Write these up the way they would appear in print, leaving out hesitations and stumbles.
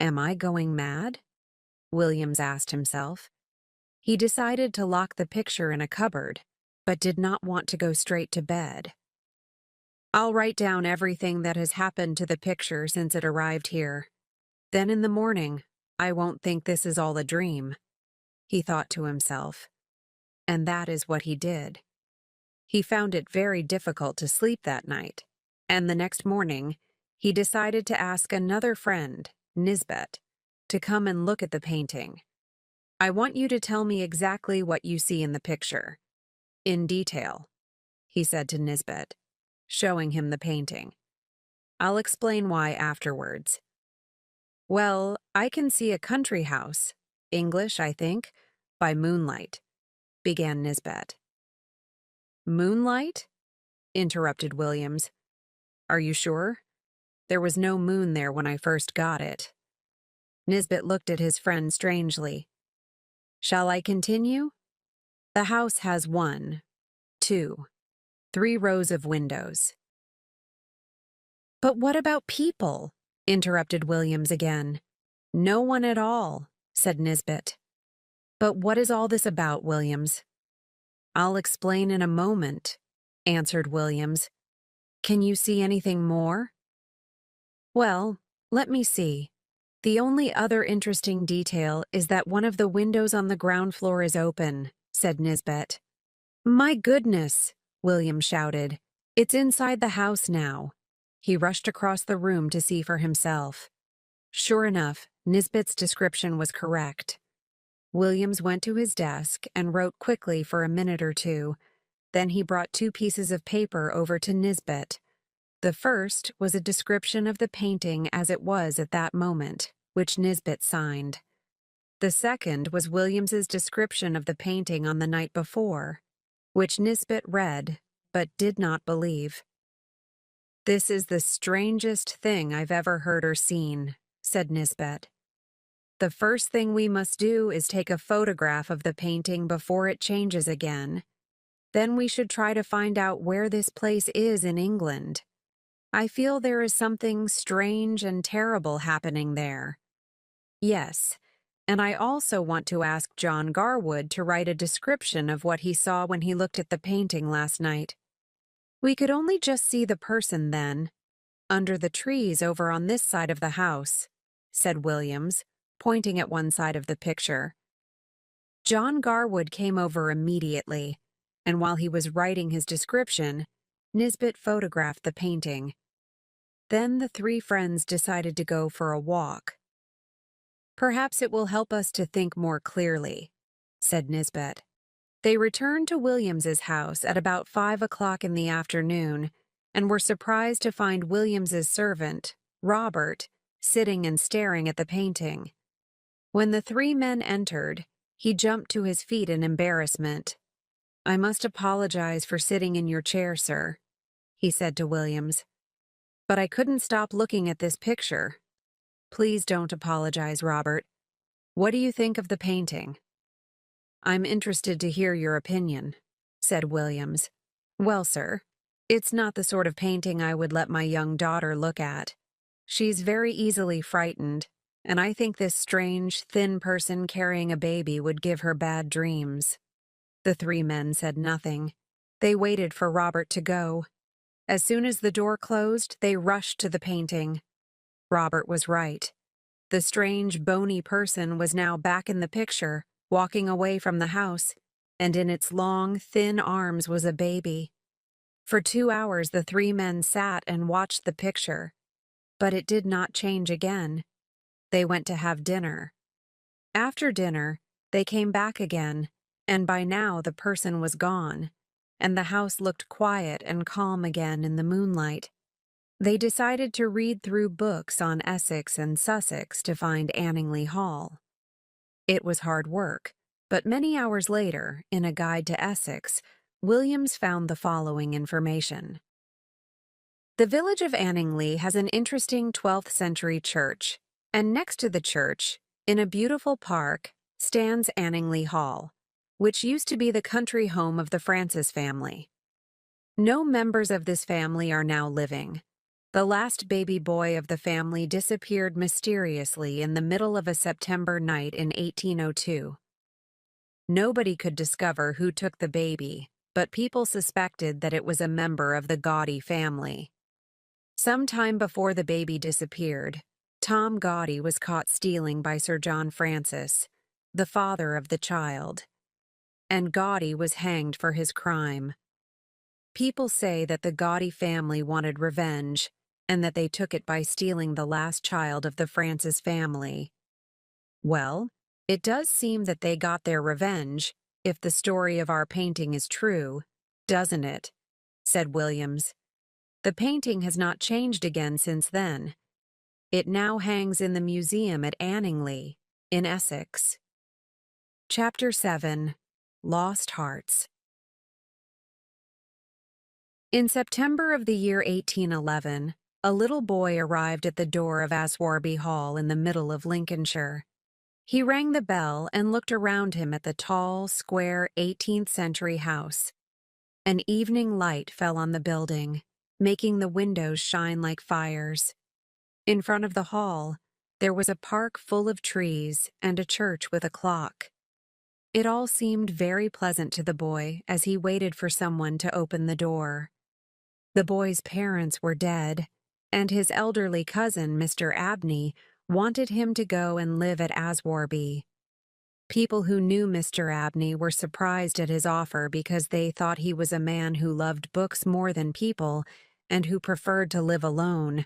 Am I going mad? Williams asked himself. He decided to lock the picture in a cupboard, but did not want to go straight to bed. I'll write down everything that has happened to the picture since it arrived here. Then in the morning, I won't think this is all a dream, he thought to himself. And that is what he did. He found it very difficult to sleep that night, and the next morning, he decided to ask another friend, Nisbet, to come and look at the painting. I want you to tell me exactly what you see in the picture. In detail, he said to Nisbet, showing him the painting. I'll explain why afterwards. Well, I can see a country house, English, I think, by moonlight, began Nisbet. Moonlight? Interrupted Williams. Are you sure? There was no moon there when I first got it. Nisbet looked at his friend strangely. Shall I continue? The house has 1, 2, 3 rows of windows. But what about people? Interrupted Williams again. No one at all, said Nisbet. But what is all this about, Williams? I'll explain in a moment, answered Williams. Can you see anything more? Well, let me see. The only other interesting detail is that one of the windows on the ground floor is open, said Nisbet. My goodness, Williams shouted. It's inside the house now. He rushed across the room to see for himself. Sure enough, Nisbet's description was correct. Williams went to his desk and wrote quickly for a minute or two. Then he brought 2 pieces of paper over to Nisbet. The first was a description of the painting as it was at that moment, which Nisbet signed. The second was Williams's description of the painting on the night before, which Nisbet read, but did not believe. This is the strangest thing I've ever heard or seen, said Nisbet. The first thing we must do is take a photograph of the painting before it changes again. Then we should try to find out where this place is in England. I feel there is something strange and terrible happening there. Yes, and I also want to ask John Garwood to write a description of what he saw when he looked at the painting last night. We could only just see the person then, under the trees over on this side of the house, said Williams, pointing at one side of the picture. John Garwood came over immediately, and while he was writing his description, Nisbet photographed the painting. Then the 3 friends decided to go for a walk. Perhaps it will help us to think more clearly, said Nisbet. They returned to Williams's house at about 5 o'clock in the afternoon and were surprised to find Williams's servant, Robert, sitting and staring at the painting. When the 3 men entered, he jumped to his feet in embarrassment. I must apologize for sitting in your chair, sir, he said to Williams. But I couldn't stop looking at this picture. Please don't apologize, Robert. What do you think of the painting? I'm interested to hear your opinion, said Williams. Well, sir, it's not the sort of painting I would let my young daughter look at. She's very easily frightened, and I think this strange, thin person carrying a baby would give her bad dreams. The 3 men said nothing. They waited for Robert to go. As soon as the door closed, they rushed to the painting. Robert was right. The strange, bony person was now back in the picture, walking away from the house, and in its long, thin arms was a baby. For 2 hours the 3 men sat and watched the picture, but it did not change again. They went to have dinner. After dinner, they came back again, and by now the person was gone, and the house looked quiet and calm again in the moonlight. They decided to read through books on Essex and Sussex to find Anningley Hall. It was hard work, but many hours later, in a guide to Essex, Williams found the following information. The village of Anningley has an interesting 12th century church, and next to the church, in a beautiful park, stands Anningley Hall, which used to be the country home of the Francis family. No members of this family are now living. The last baby boy of the family disappeared mysteriously in the middle of a September night in 1802. Nobody could discover who took the baby, but people suspected that it was a member of the Gaudy family. Some time before the baby disappeared, Tom Gaudy was caught stealing by Sir John Francis, the father of the child, and Gaudy was hanged for his crime. People say that the Gaudy family wanted revenge, and that they took it by stealing the last child of the Francis family. Well, it does seem that they got their revenge, if the story of our painting is true, doesn't it? Said Williams. The painting has not changed again since then. It now hangs in the museum at Anningley, in Essex. Chapter 7. Lost Hearts. In September of the year 1811, a little boy arrived at the door of Aswarby Hall in the middle of Lincolnshire. He rang the bell and looked around him at the tall, square 18th-century house. An evening light fell on the building, making the windows shine like fires. In front of the hall, there was a park full of trees and a church with a clock. It all seemed very pleasant to the boy as he waited for someone to open the door. The boy's parents were dead, and his elderly cousin, Mr. Abney, wanted him to go and live at Aswarby. People who knew Mr. Abney were surprised at his offer because they thought he was a man who loved books more than people and who preferred to live alone.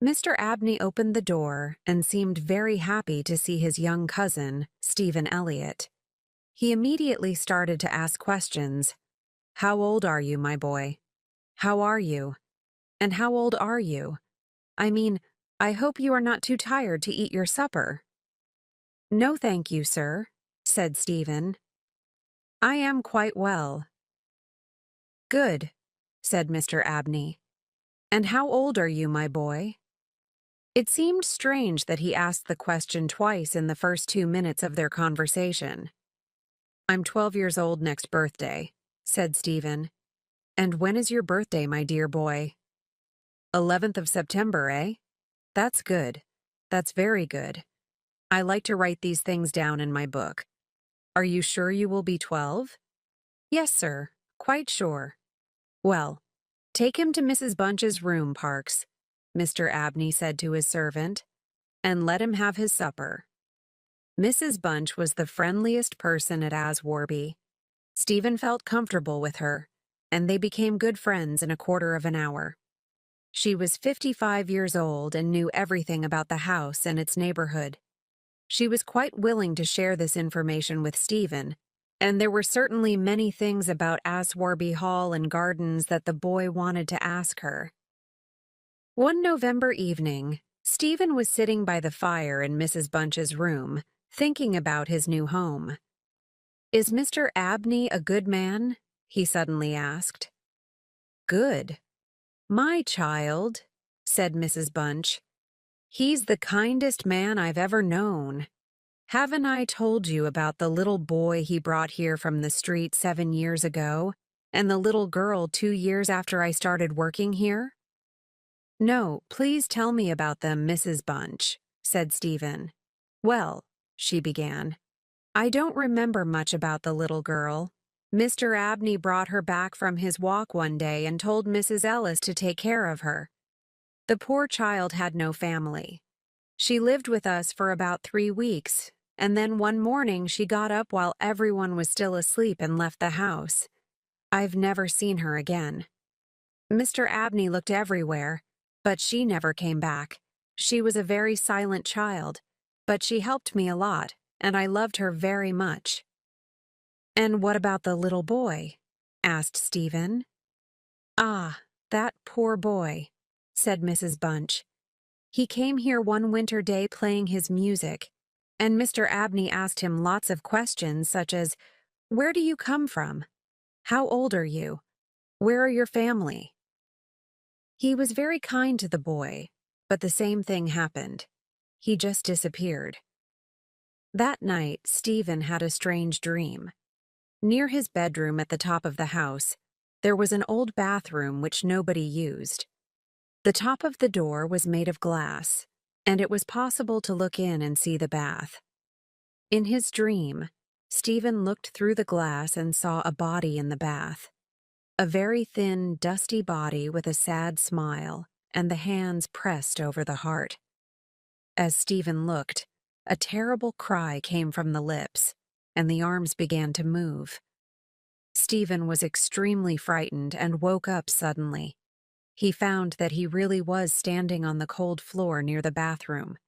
Mr. Abney opened the door and seemed very happy to see his young cousin, Stephen Elliott. He immediately started to ask questions. "How old are you, my boy? How are you? And how old are you? I mean, I hope you are not too tired to eat your supper." "No, thank you, sir," said Stephen. "I am quite well." "Good," said Mr. Abney. "And how old are you, my boy?" It seemed strange that he asked the question twice in the first 2 minutes of their conversation. "I'm 12 years old next birthday," said Stephen. "And when is your birthday, my dear boy?" 11th of September, eh? That's good. That's very good. I like to write these things down in my book. Are you sure you will be 12? Yes, sir, quite sure. Well, take him to Mrs. Bunch's room, Parks, Mr. Abney said to his servant, and let him have his supper. Mrs. Bunch was the friendliest person at Aswarby. Stephen felt comfortable with her, and they became good friends in a quarter of an hour. She was 55 years old and knew everything about the house and its neighborhood. She was quite willing to share this information with Stephen, and there were certainly many things about Aswarby Hall and gardens that the boy wanted to ask her. One November evening, Stephen was sitting by the fire in Mrs. Bunch's room, thinking about his new home. "Is Mr. Abney a good man?" he suddenly asked. "Good. My child," said Mrs. Bunch. "He's the kindest man I've ever known. Haven't I told you about the little boy he brought here from the street 7 years ago, and the little girl 2 years after I started working here?" "No, please tell me about them, Mrs. Bunch," said Stephen. "Well," she began, "I don't remember much about the little girl. Mr. Abney brought her back from his walk one day and told Mrs. Ellis to take care of her. The poor child had no family. She lived with us for about 3 weeks, and then one morning she got up while everyone was still asleep and left the house. I've never seen her again. Mr. Abney looked everywhere, but she never came back. She was a very silent child, but she helped me a lot, and I loved her very much." "And what about the little boy?" asked Stephen. "Ah, that poor boy," said Mrs. Bunch. "He came here one winter day playing his music, and Mr. Abney asked him lots of questions such as, 'Where do you come from? How old are you? Where are your family?' He was very kind to the boy, but the same thing happened. He just disappeared." That night, Stephen had a strange dream. Near his bedroom at the top of the house, there was an old bathroom which nobody used. The top of the door was made of glass, and it was possible to look in and see the bath. In his dream, Stephen looked through the glass and saw a body in the bath. A very thin, dusty body with a sad smile, and the hands pressed over the heart. As Stephen looked, a terrible cry came from the lips, and the arms began to move. Stephen was extremely frightened and woke up suddenly. He found that he really was standing on the cold floor near the bathroom.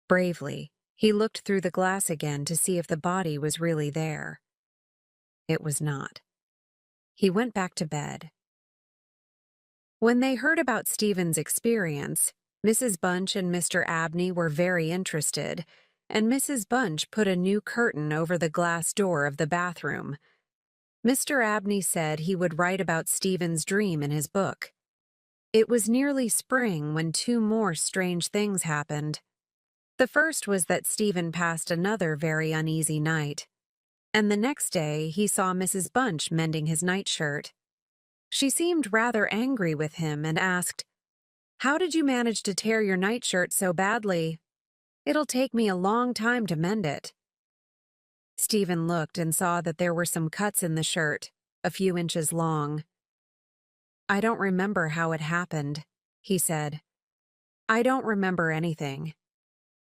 Bravely, he looked through the glass again to see if the body was really there. It was not. He went back to bed. When they heard about Stephen's experience, Mrs. Bunch and Mr. Abney were very interested, and Mrs. Bunch put a new curtain over the glass door of the bathroom. Mr. Abney said he would write about Stephen's dream in his book. It was nearly spring when two more strange things happened. The first was that Stephen passed another very uneasy night, and the next day he saw Mrs. Bunch mending his nightshirt. She seemed rather angry with him and asked, "How did you manage to tear your nightshirt so badly? It'll take me a long time to mend it." Stephen looked and saw that there were some cuts in the shirt, a few inches long. "I don't remember how it happened," he said. "I don't remember anything.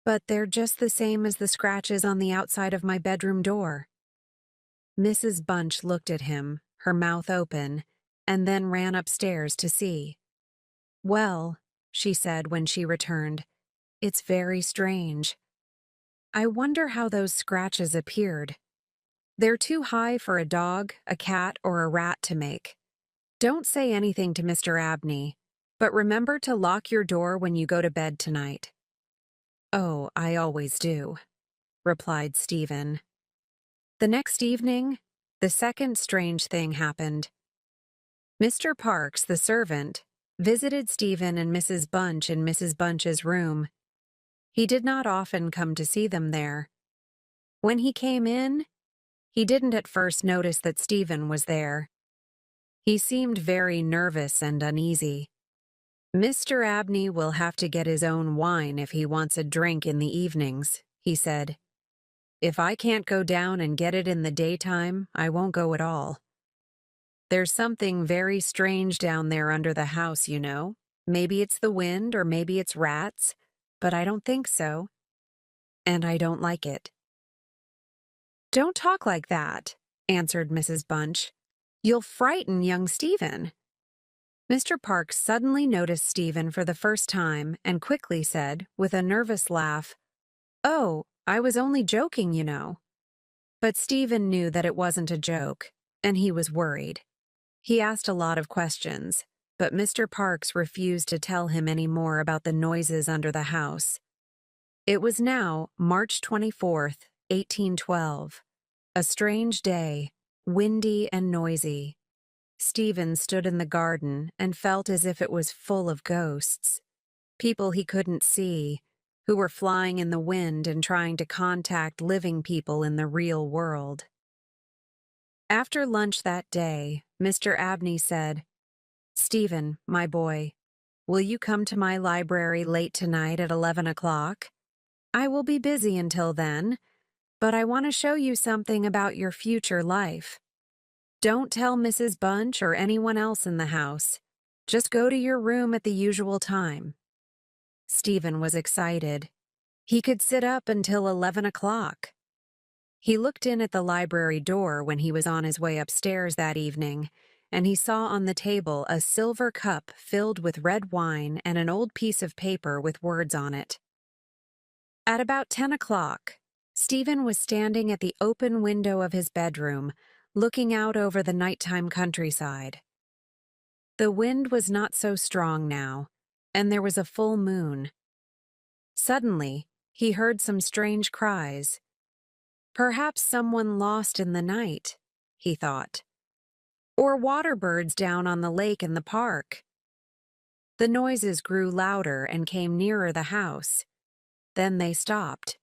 But they're just the same as the scratches on the outside of my bedroom door." Mrs. Bunch looked at him, her mouth open, and then ran upstairs to see. "Well," she said when she returned, "it's very strange. I wonder how those scratches appeared. They're too high for a dog, a cat, or a rat to make. Don't say anything to Mr. Abney, but remember to lock your door when you go to bed tonight." "Oh, I always do," replied Stephen. The next evening, the second strange thing happened. Mr. Parks, the servant, visited Stephen and Mrs. Bunch in Mrs. Bunch's room. He did not often come to see them there. When he came in, he didn't at first notice that Stephen was there. He seemed very nervous and uneasy. "Mr. Abney will have to get his own wine if he wants a drink in the evenings," he said. "If I can't go down and get it in the daytime, I won't go at all. There's something very strange down there under the house, you know. Maybe it's the wind or maybe it's rats, but I don't think so. And I don't like it." "Don't talk like that," answered Mrs. Bunch. "You'll frighten young Stephen." Mr. Parks suddenly noticed Stephen for the first time and quickly said, with a nervous laugh, "Oh, I was only joking, you know." But Stephen knew that it wasn't a joke, and he was worried. He asked a lot of questions, but Mr. Parks refused to tell him any more about the noises under the house. It was now March 24th, 1812, a strange day, windy and noisy. Stephen stood in the garden and felt as if it was full of ghosts, people he couldn't see, who were flying in the wind and trying to contact living people in the real world. After lunch that day, Mr. Abney said, "Stephen, my boy, will you come to my library late tonight at 11 o'clock? I will be busy until then, but I want to show you something about your future life. Don't tell Mrs. Bunch or anyone else in the house. Just go to your room at the usual time." Stephen was excited. He could sit up until 11 o'clock. He looked in at the library door when he was on his way upstairs that evening, and he saw on the table a silver cup filled with red wine and an old piece of paper with words on it. At about 10 o'clock, Stephen was standing at the open window of his bedroom, looking out over the nighttime countryside. The wind was not so strong now, and there was a full moon. Suddenly, he heard some strange cries. Perhaps someone lost in the night, he thought. Or water birds down on the lake in the park. The noises grew louder and came nearer the house. Then they stopped.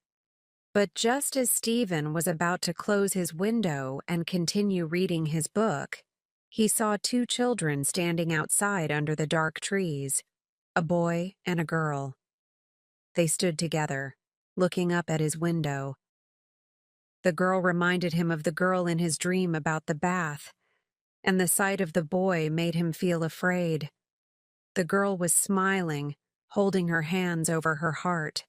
But just as Stephen was about to close his window and continue reading his book, he saw two children standing outside under the dark trees. a boy and a girl. They stood together, looking up at his window. The girl reminded him of the girl in his dream about the bath, and the sight of the boy made him feel afraid. The girl was smiling, holding her hands over her heart.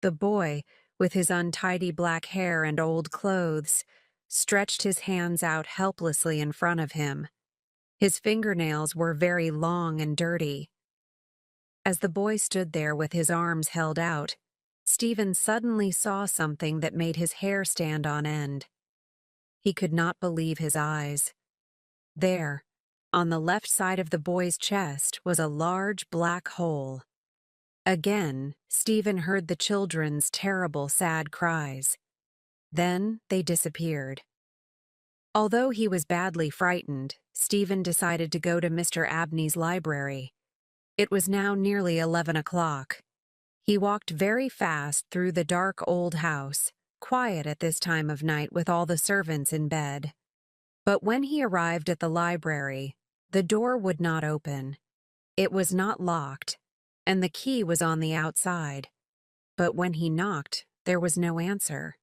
The boy, with his untidy black hair and old clothes, stretched his hands out helplessly in front of him. His fingernails were very long and dirty. As the boy stood there with his arms held out, Stephen suddenly saw something that made his hair stand on end. He could not believe his eyes. There, on the left side of the boy's chest, was a large black hole. Again, Stephen heard the children's terrible, sad cries. Then they disappeared. Although he was badly frightened, Stephen decided to go to Mr. Abney's library. It was now nearly 11 o'clock. He walked very fast through the dark old house, quiet at this time of night with all the servants in bed. But when he arrived at the library, the door would not open. It was not locked, and the key was on the outside. But when he knocked, there was no answer.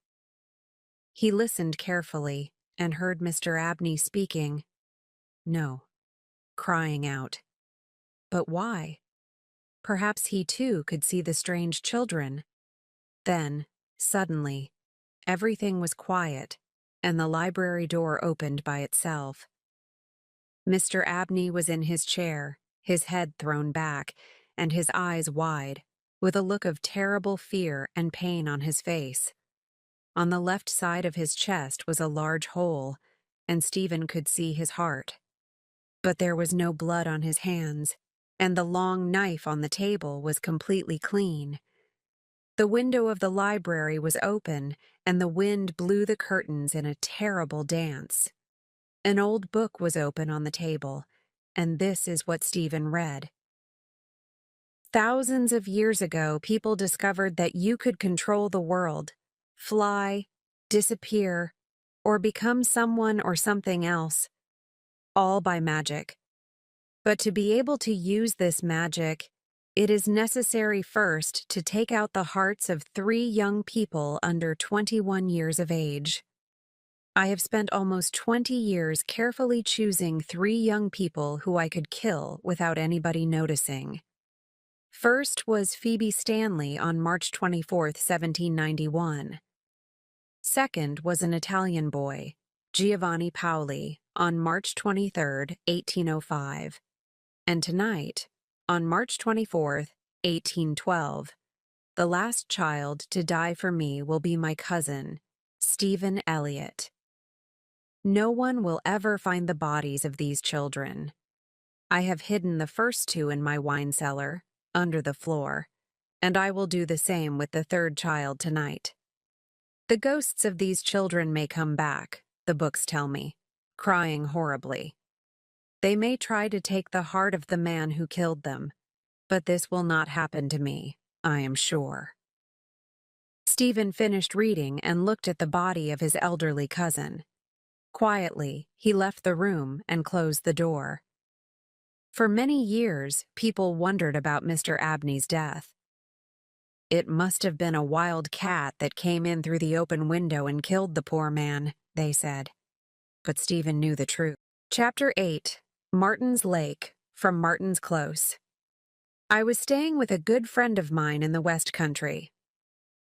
He listened carefully and heard Mr. Abney speaking. No, crying out. But why? Perhaps he too could see the strange children. Then, suddenly, everything was quiet, and the library door opened by itself. Mr. Abney was in his chair, his head thrown back, and his eyes wide, with a look of terrible fear and pain on his face. On the left side of his chest was a large hole, and Stephen could see his heart. But there was no blood on his hands, and the long knife on the table was completely clean. The window of the library was open, and the wind blew the curtains in a terrible dance. An old book was open on the table, and this is what Stephen read. Thousands of years ago, people discovered that you could control the world, fly, disappear, or become someone or something else, all by magic. But to be able to use this magic, it is necessary first to take out the hearts of 3 young people under 21 years of age. I have spent almost 20 years carefully choosing 3 young people who I could kill without anybody noticing. First was Phoebe Stanley on March 24, 1791. Second was an Italian boy, Giovanni Paoli, on March 23, 1805. And tonight, on March 24, 1812, the last child to die for me will be my cousin, Stephen Elliott. No one will ever find the bodies of these children. I have hidden the first 2 in my wine cellar, under the floor, and I will do the same with the 3rd child tonight. The ghosts of these children may come back, the books tell me, crying horribly. They may try to take the heart of the man who killed them, but this will not happen to me, I am sure. Stephen finished reading and looked at the body of his elderly cousin. Quietly, he left the room and closed the door. For many years, people wondered about Mr. Abney's death. It must have been a wild cat that came in through the open window and killed the poor man, they said. But Stephen knew the truth. Chapter 8. Martin's Lake, from Martin's Close. I was staying with a good friend of mine in the West Country.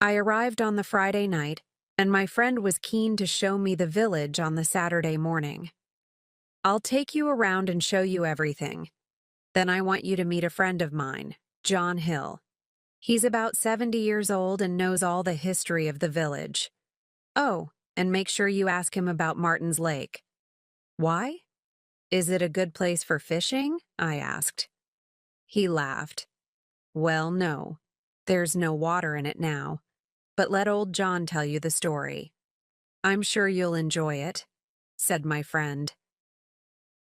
I arrived on the Friday night, and my friend was keen to show me the village on the Saturday morning. I'll take you around and show you everything. Then I want you to meet a friend of mine, John Hill. He's about 70 years old and knows all the history of the village. Oh, and make sure you ask him about Martin's Lake. Why? Is it a good place for fishing? I asked. He laughed. Well, no. There's no water in it now. But let old John tell you the story. I'm sure you'll enjoy it, said my friend.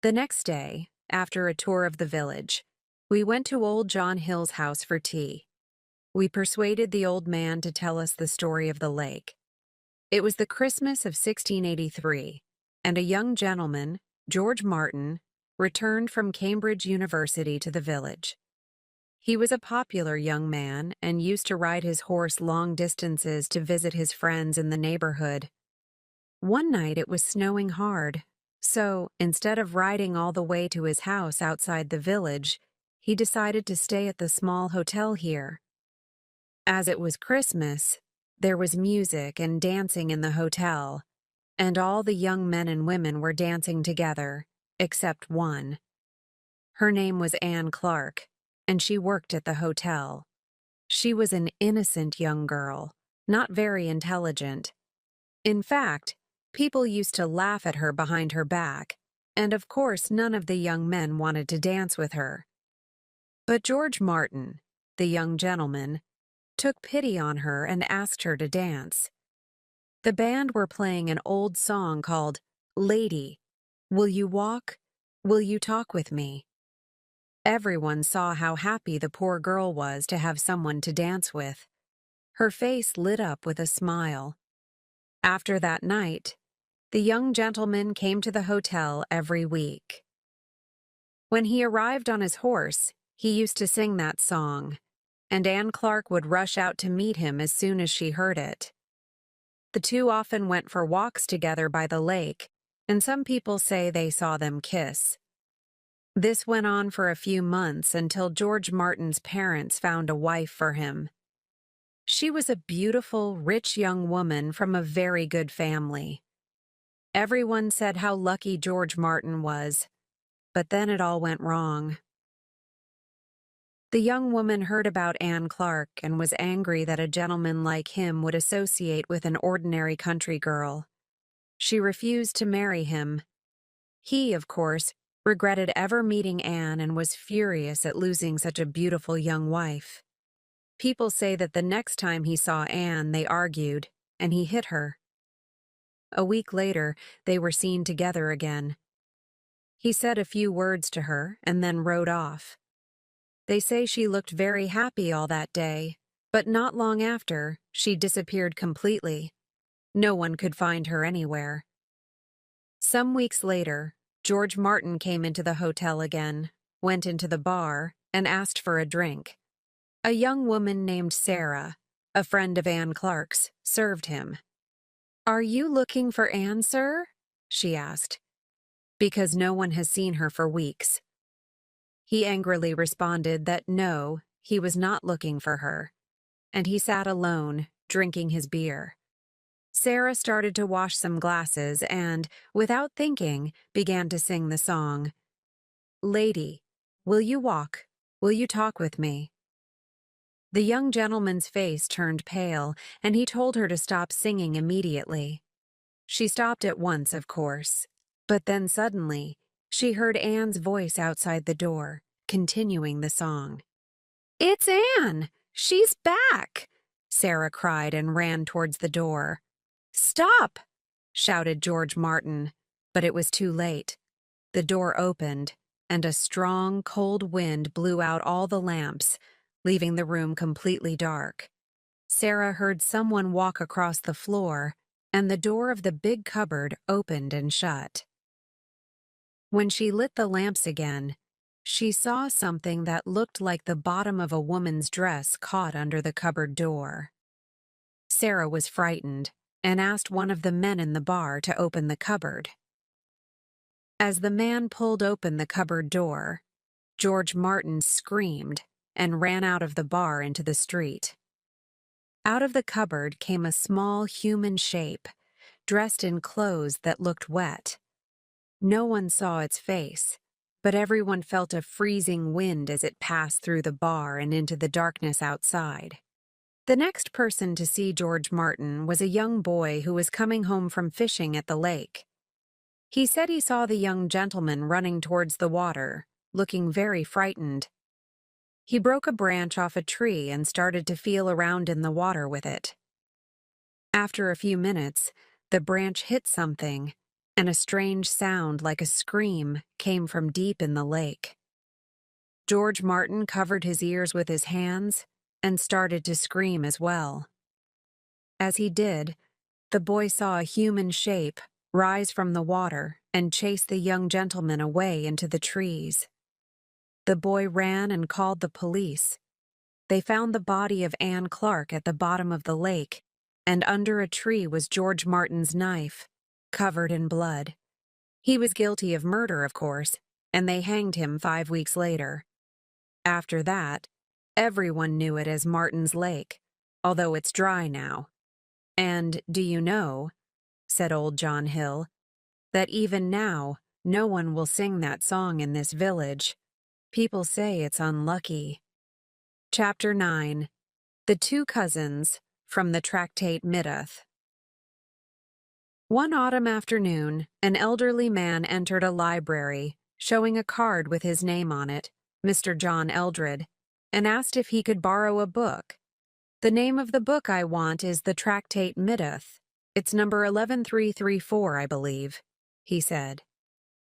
The next day, after a tour of the village, we went to old John Hill's house for tea. We persuaded the old man to tell us the story of the lake. It was the Christmas of 1683, and a young gentleman, George Martin, returned from Cambridge University to the village. He was a popular young man and used to ride his horse long distances to visit his friends in the neighborhood. One night it was snowing hard, so instead of riding all the way to his house outside the village, he decided to stay at the small hotel here. As it was Christmas, there was music and dancing in the hotel, and all the young men and women were dancing together, except one. Her name was Anne Clark, and she worked at the hotel. She was an innocent young girl, not very intelligent. In fact, people used to laugh at her behind her back, and of course none of the young men wanted to dance with her. But George Martin, the young gentleman, took pity on her and asked her to dance. The band were playing an old song called "Lady, Will You Walk? Will You Talk With Me?" Everyone saw how happy the poor girl was to have someone to dance with. Her face lit up with a smile. After that night, the young gentleman came to the hotel every week. When he arrived on his horse, he used to sing that song, and Anne Clark would rush out to meet him as soon as she heard it. The two often went for walks together by the lake, and some people say they saw them kiss. This went on for a few months until George Martin's parents found a wife for him. She was a beautiful, rich young woman from a very good family. Everyone said how lucky George Martin was, but then it all went wrong. The young woman heard about Anne Clark and was angry that a gentleman like him would associate with an ordinary country girl. She refused to marry him. He, of course, regretted ever meeting Anne and was furious at losing such a beautiful young wife. People say that the next time he saw Anne, they argued, and he hit her. A week later, they were seen together again. He said a few words to her and then rode off. They say she looked very happy all that day, but not long after, she disappeared completely. No one could find her anywhere. Some weeks later, George Martin came into the hotel again, went into the bar, and asked for a drink. A young woman named Sarah, a friend of Anne Clark's, served him. "Are you looking for Anne, sir?" she asked. "Because no one has seen her for weeks." He angrily responded that no, he was not looking for her, and he sat alone, drinking his beer. Sarah started to wash some glasses and, without thinking, began to sing the song, "Lady, will you walk? Will you talk with me?" The young gentleman's face turned pale, and he told her to stop singing immediately. She stopped at once, of course, but then suddenly, she heard Anne's voice outside the door, continuing the song. "It's Anne! She's back!" Sarah cried and ran towards the door. "Stop!" shouted George Martin, but it was too late. The door opened, and a strong, cold wind blew out all the lamps, leaving the room completely dark. Sarah heard someone walk across the floor, and the door of the big cupboard opened and shut. When she lit the lamps again, she saw something that looked like the bottom of a woman's dress caught under the cupboard door. Sarah was frightened and asked one of the men in the bar to open the cupboard. As the man pulled open the cupboard door, George Martin screamed and ran out of the bar into the street. Out of the cupboard came a small human shape, dressed in clothes that looked wet. No one saw its face, but everyone felt a freezing wind as it passed through the bar and into the darkness outside. The next person to see George Martin was a young boy who was coming home from fishing at the lake. He said he saw the young gentleman running towards the water, looking very frightened. He broke a branch off a tree and started to feel around in the water with it. After a few minutes, the branch hit something, and a strange sound like a scream came from deep in the lake. George Martin covered his ears with his hands and started to scream as well. As he did, the boy saw a human shape rise from the water and chase the young gentleman away into the trees. The boy ran and called the police. They found the body of Anne Clark at the bottom of the lake, and under a tree was George Martin's knife, covered in blood. He was guilty of murder, of course, and they hanged him 5 weeks later. After that, everyone knew it as Martin's Lake, although it's dry now. And do you know, said old John Hill, that even now no one will sing that song in this village. People say it's unlucky. Chapter 9. The Two Cousins, from the Tractate Middeth. One autumn afternoon, an elderly man entered a library, showing a card with his name on it, Mr. John Eldred, and asked if he could borrow a book. The name of the book I want is the Tractate Middeth. It's number 11334, I believe, he said.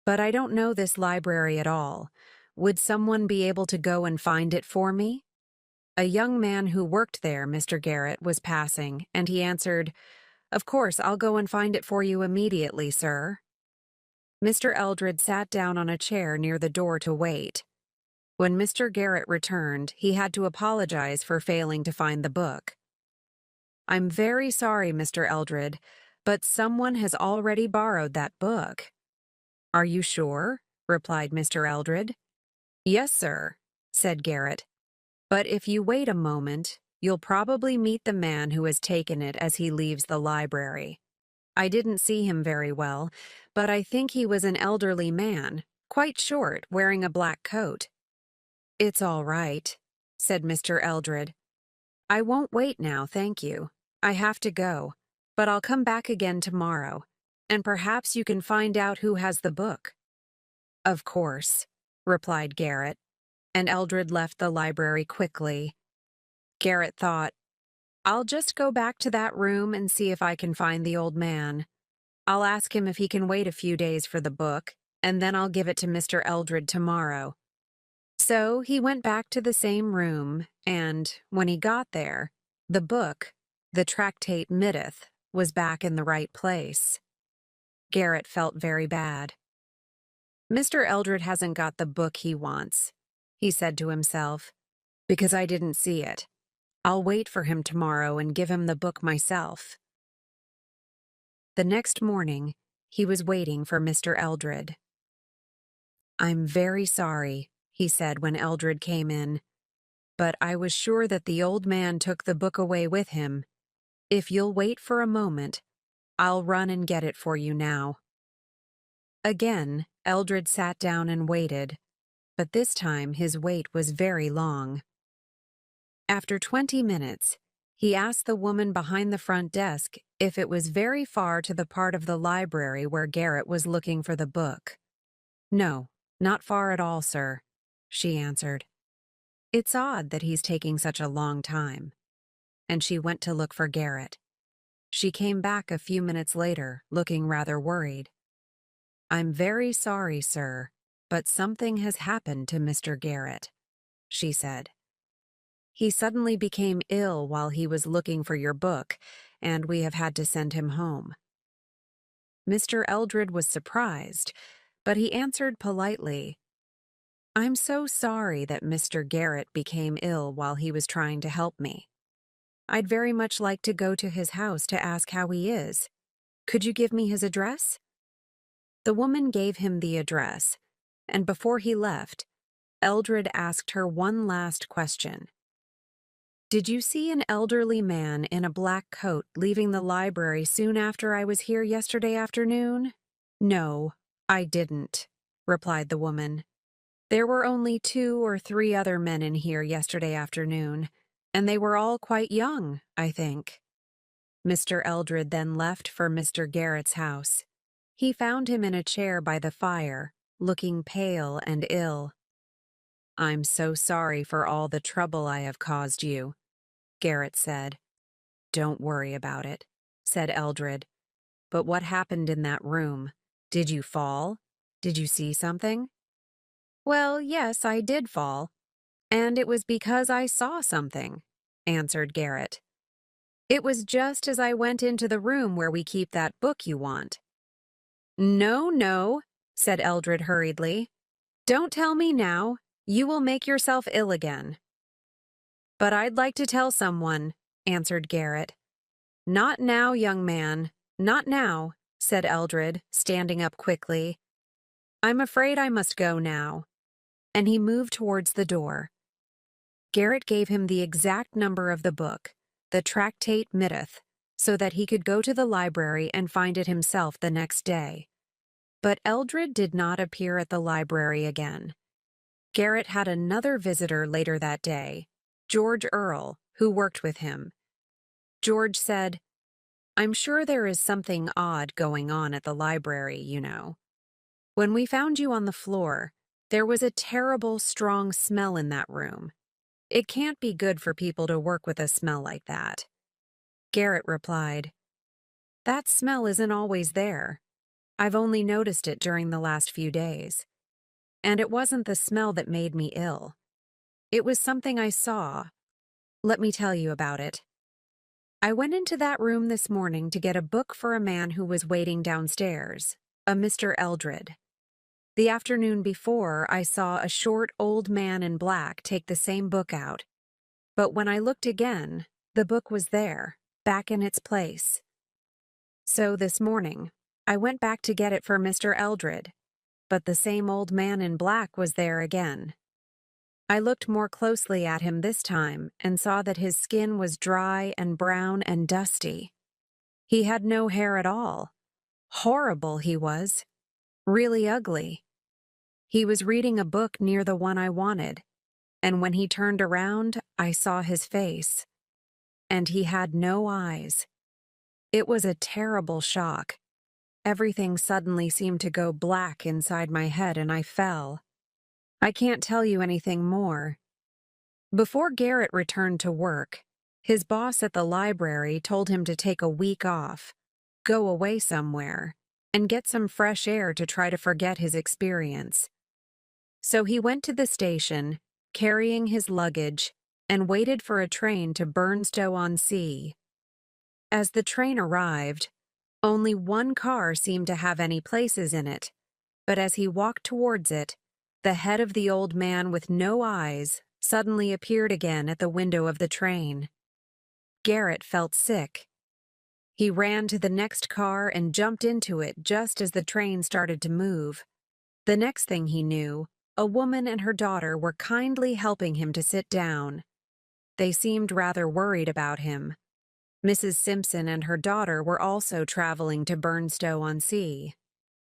But I don't know this library at all. Would someone be able to go and find it for me? A young man who worked there, Mr. Garrett, was passing, and he answered, "Of course, I'll go and find it for you immediately, sir." Mr. Eldred sat down on a chair near the door to wait. When Mr. Garrett returned, he had to apologize for failing to find the book. "I'm very sorry, Mr. Eldred, but someone has already borrowed that book." "Are you sure?" replied Mr. Eldred. "Yes, sir," said Garrett. "But if you wait a moment, you'll probably meet the man who has taken it as he leaves the library. I didn't see him very well, but I think he was an elderly man, quite short, wearing a black coat." "It's all right," said Mr. Eldred. "I won't wait now, thank you. I have to go, but I'll come back again tomorrow, and perhaps you can find out who has the book." "Of course," replied Garrett, and Eldred left the library quickly. Garrett thought, "I'll just go back to that room and see if I can find the old man. I'll ask him if he can wait a few days for the book, and then I'll give it to Mr. Eldred tomorrow." So he went back to the same room, and, when he got there, the book, the Tractate Middeth, was back in the right place. Garrett felt very bad. "Mr. Eldred hasn't got the book he wants," he said to himself, "because I didn't see it. I'll wait for him tomorrow and give him the book myself." The next morning, he was waiting for Mr. Eldred. "I'm very sorry," he said when Eldred came in, "but I was sure that the old man took the book away with him. If you'll wait for a moment, I'll run and get it for you now." Again, Eldred sat down and waited, but this time his wait was very long. After 20 minutes, he asked the woman behind the front desk if it was very far to the part of the library where Garrett was looking for the book. "No, not far at all, sir," she answered. "It's odd that he's taking such a long time." And she went to look for Garrett. She came back a few minutes later, looking rather worried. "I'm very sorry, sir, but something has happened to Mr. Garrett," she said. "He suddenly became ill while he was looking for your book, and we have had to send him home." Mr. Eldred was surprised, but he answered politely, "I'm so sorry that Mr. Garrett became ill while he was trying to help me. I'd very much like to go to his house to ask how he is. Could you give me his address?" The woman gave him the address, and before he left, Eldred asked her one last question. "Did you see an elderly man in a black coat leaving the library soon after I was here yesterday afternoon?" "No, I didn't," replied the woman. "There were only 2 or 3 other men in here yesterday afternoon, and they were all quite young, I think." Mr. Eldred then left for Mr. Garrett's house. He found him in a chair by the fire, looking pale and ill. "I'm so sorry for all the trouble I have caused you," Garrett said. "Don't worry about it," said Eldred. "But what happened in that room? Did you fall? Did you see something?" "Well, yes, I did fall. And it was because I saw something," answered Garrett. "It was just as I went into the room where we keep that book you want." "No, no," said Eldred hurriedly. "Don't tell me now. You will make yourself ill again." "But I'd like to tell someone," answered Garrett. "Not now, young man, not now," said Eldred, standing up quickly. "I'm afraid I must go now." And he moved towards the door. Garrett gave him the exact number of the book, the Tractate Mitteth, so that he could go to the library and find it himself the next day. But Eldred did not appear at the library again. Garrett had another visitor later that day, George Earle, who worked with him. George said, "I'm sure there is something odd going on at the library, you know. When we found you on the floor, there was a terrible, strong smell in that room. It can't be good for people to work with a smell like that." Garrett replied, "That smell isn't always there. I've only noticed it during the last few days. And it wasn't the smell that made me ill. It was something I saw. Let me tell you about it. I went into that room this morning to get a book for a man who was waiting downstairs, a Mr. Eldred. The afternoon before, I saw a short old man in black take the same book out. But when I looked again, the book was there, back in its place. So this morning, I went back to get it for Mr. Eldred, but the same old man in black was there again. I looked more closely at him this time and saw that his skin was dry and brown and dusty. He had no hair at all. Horrible he was. Really ugly. He was reading a book near the one I wanted, and when he turned around, I saw his face. And he had no eyes. It was a terrible shock. Everything suddenly seemed to go black inside my head and I fell. I can't tell you anything more. Before Garrett returned to work, his boss at the library told him to take a week off, go away somewhere, and get some fresh air to try to forget his experience. So he went to the station, carrying his luggage, and waited for a train to Burnstow-on-Sea. As the train arrived, only one car seemed to have any places in it, but as he walked towards it, the head of the old man with no eyes suddenly appeared again at the window of the train. Garrett felt sick. He ran to the next car and jumped into it just as the train started to move. The next thing he knew, a woman and her daughter were kindly helping him to sit down. They seemed rather worried about him. Mrs. Simpson and her daughter were also traveling to Burnstow-on-Sea.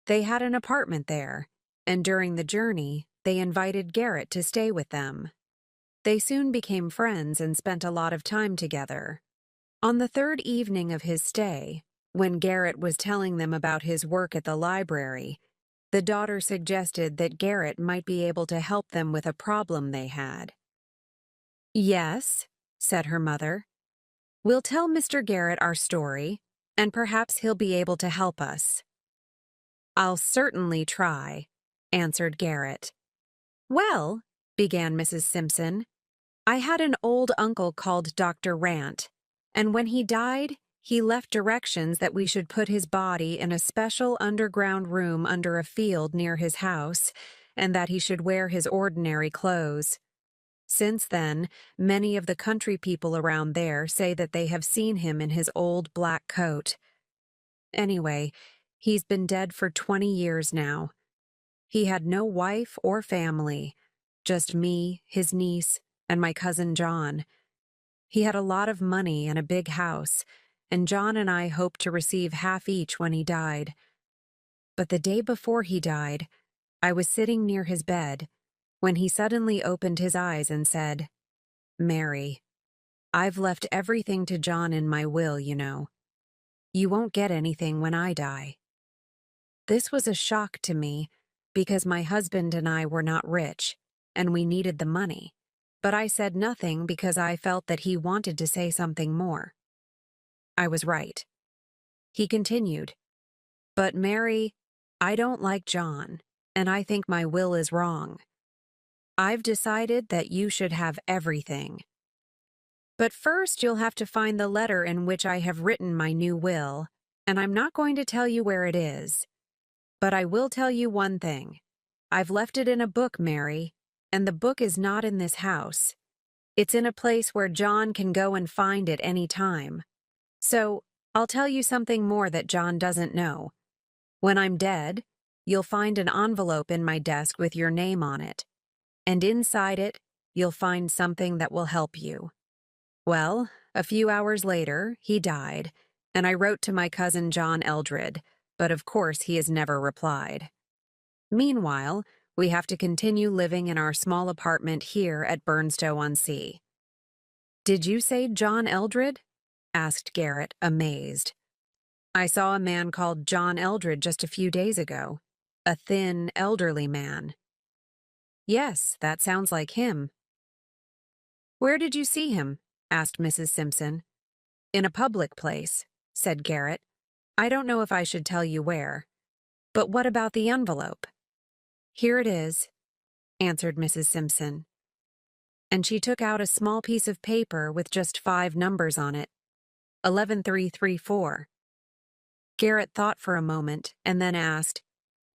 They had an apartment there, and during the journey, they invited Garrett to stay with them. They soon became friends and spent a lot of time together. On the third evening of his stay, when Garrett was telling them about his work at the library, the daughter suggested that Garrett might be able to help them with a problem they had. "Yes," said her mother. "We'll tell Mr. Garrett our story, and perhaps he'll be able to help us." "I'll certainly try," answered Garrett. "Well," began Mrs. Simpson, "I had an old uncle called Dr. Rant, and when he died, he left directions that we should put his body in a special underground room under a field near his house, and that he should wear his ordinary clothes. Since then, many of the country people around there say that they have seen him in his old black coat. Anyway, he's been dead for 20 years now. He had no wife or family, just me, his niece, and my cousin John. He had a lot of money and a big house, and John and I hoped to receive half each when he died. But the day before he died, I was sitting near his bed, when he suddenly opened his eyes and said, 'Mary, I've left everything to John in my will, you know. You won't get anything when I die.' This was a shock to me, because my husband and I were not rich, and we needed the money, but I said nothing because I felt that he wanted to say something more. I was right. He continued, 'But Mary, I don't like John, and I think my will is wrong. I've decided that you should have everything. But first you'll have to find the letter in which I have written my new will, and I'm not going to tell you where it is. But I will tell you one thing. I've left it in a book, Mary, and the book is not in this house. It's in a place where John can go and find it any time. So, I'll tell you something more that John doesn't know. When I'm dead, you'll find an envelope in my desk with your name on it. And inside it, you'll find something that will help you. Well, a few hours later, he died, and I wrote to my cousin John Eldred, but of course he has never replied. Meanwhile, we have to continue living in our small apartment here at Burnstow-on-Sea. Did you say John Eldred? Asked Garrett, amazed. I saw a man called John Eldred just a few days ago. A thin, elderly man. Yes, that sounds like him. Where did you see him? Asked Mrs. Simpson. In a public place, said Garrett. I don't know if I should tell you where. But what about the envelope? Here it is, answered Mrs. Simpson. And she took out a small piece of paper with just 5 numbers on it. 11334. Garrett thought for a moment and then asked,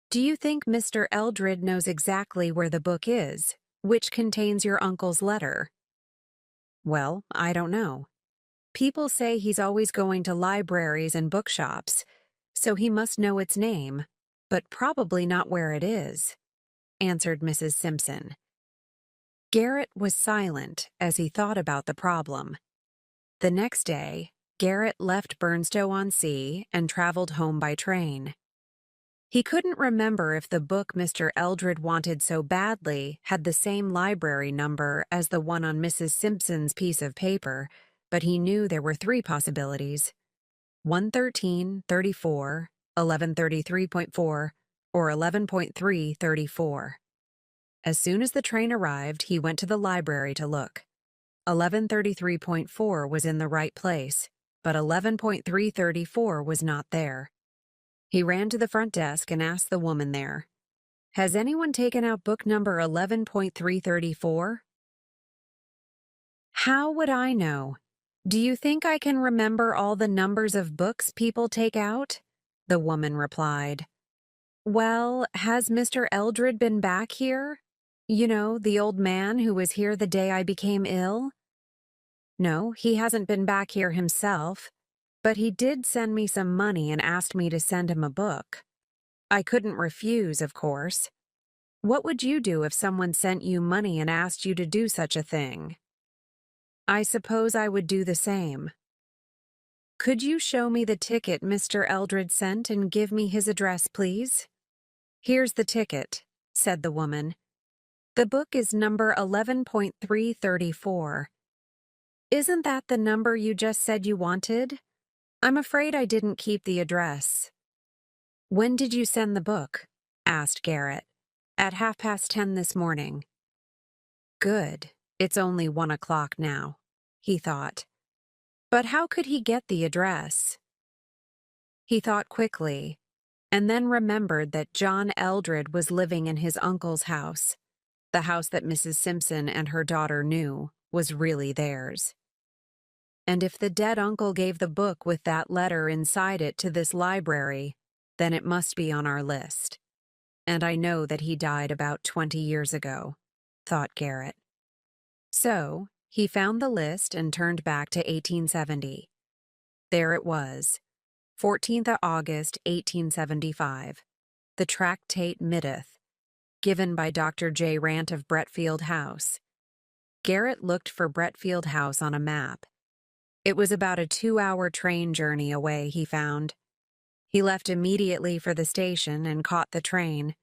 Do you think Mr. Eldred knows exactly where the book is, which contains your uncle's letter? Well, I don't know. People say he's always going to libraries and bookshops, so he must know its name, but probably not where it is, answered Mrs. Simpson. Garrett was silent as he thought about the problem. The next day, Garrett left Burnstow-on-Sea and traveled home by train. He couldn't remember if the book Mr. Eldred wanted so badly had the same library number as the one on Mrs. Simpson's piece of paper, but he knew there were 3 possibilities: 11334, 1133.4, or 11.334. As soon as the train arrived, he went to the library to look. 1133.4 was in the right place, but 11.334 was not there. He ran to the front desk and asked the woman there, Has anyone taken out book number 11.334? How would I know? Do you think I can remember all the numbers of books people take out? The woman replied. Well, has Mr. Eldred been back here? You know, the old man who was here the day I became ill? No, he hasn't been back here himself, but he did send me some money and asked me to send him a book. I couldn't refuse, of course. What would you do if someone sent you money and asked you to do such a thing? I suppose I would do the same. Could you show me the ticket Mr. Eldred sent and give me his address, please? Here's the ticket, said the woman. The book is number 11.334. Isn't that the number you just said you wanted? I'm afraid I didn't keep the address. When did you send the book? Asked Garrett. At 10:30 this morning. Good. It's only 1 o'clock now, he thought. But how could he get the address? He thought quickly, and then remembered that John Eldred was living in his uncle's house. The house that Mrs. Simpson and her daughter knew was really theirs. And if the dead uncle gave the book with that letter inside it to this library, then it must be on our list. And I know that he died about 20 years ago, thought Garrett. So, he found the list and turned back to 1870. There it was, 14th of August, 1875, the Tractate Middith, given by Dr. J. Rant of Bretfield House. Garrett looked for Bretfield House on a map. It was about a 2-hour train journey away, he found. He left immediately for the station and caught the train,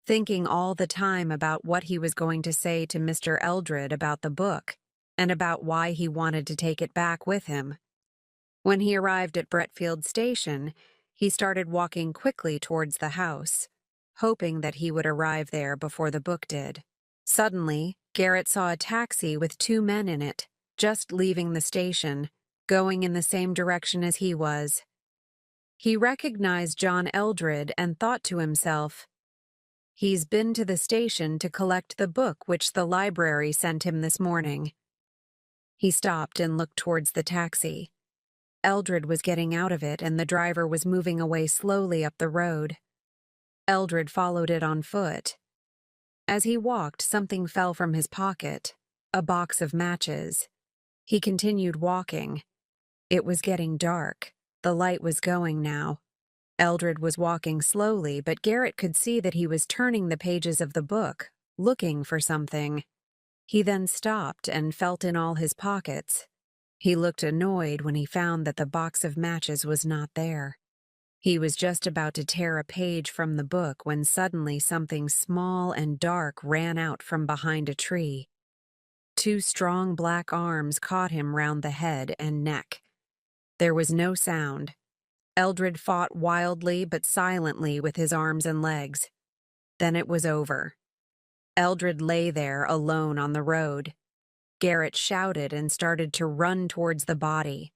thinking all the time about what he was going to say to Mr. Eldred about the book and about why he wanted to take it back with him. When he arrived at Bretfield Station, he started walking quickly towards the house, hoping that he would arrive there before the book did. Suddenly, Garrett saw a taxi with 2 men in it, just leaving the station, going in the same direction as he was. He recognized John Eldred and thought to himself, He's been to the station to collect the book which the library sent him this morning. He stopped and looked towards the taxi. Eldred was getting out of it and the driver was moving away slowly up the road. Eldred followed it on foot. As he walked, something fell from his pocket, a box of matches. He continued walking. It was getting dark. The light was going now. Eldred was walking slowly, but Garrett could see that he was turning the pages of the book, looking for something. He then stopped and felt in all his pockets. He looked annoyed when he found that the box of matches was not there. He was just about to tear a page from the book when suddenly something small and dark ran out from behind a tree. Two strong black arms caught him round the head and neck. There was no sound. Eldred fought wildly but silently with his arms and legs. Then it was over. Eldred lay there alone on the road. Garrett shouted and started to run towards the body.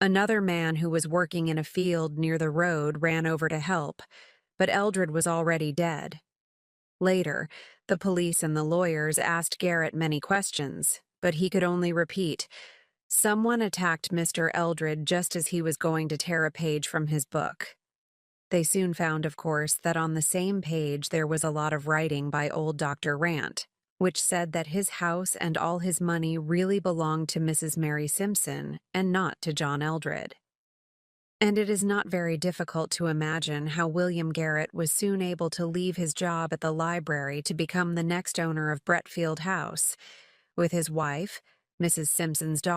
Another man who was working in a field near the road ran over to help, but Eldred was already dead. Later, the police and the lawyers asked Garrett many questions, but he could only repeat, "Someone attacked Mr. Eldred just as he was going to tear a page from his book." They soon found, of course, that on the same page there was a lot of writing by old Dr. Rant, which said that his house and all his money really belonged to Mrs. Mary Simpson and not to John Eldred. And it is not very difficult to imagine how William Garrett was soon able to leave his job at the library to become the next owner of Bretfield House, with his wife, Mrs. Simpson's daughter,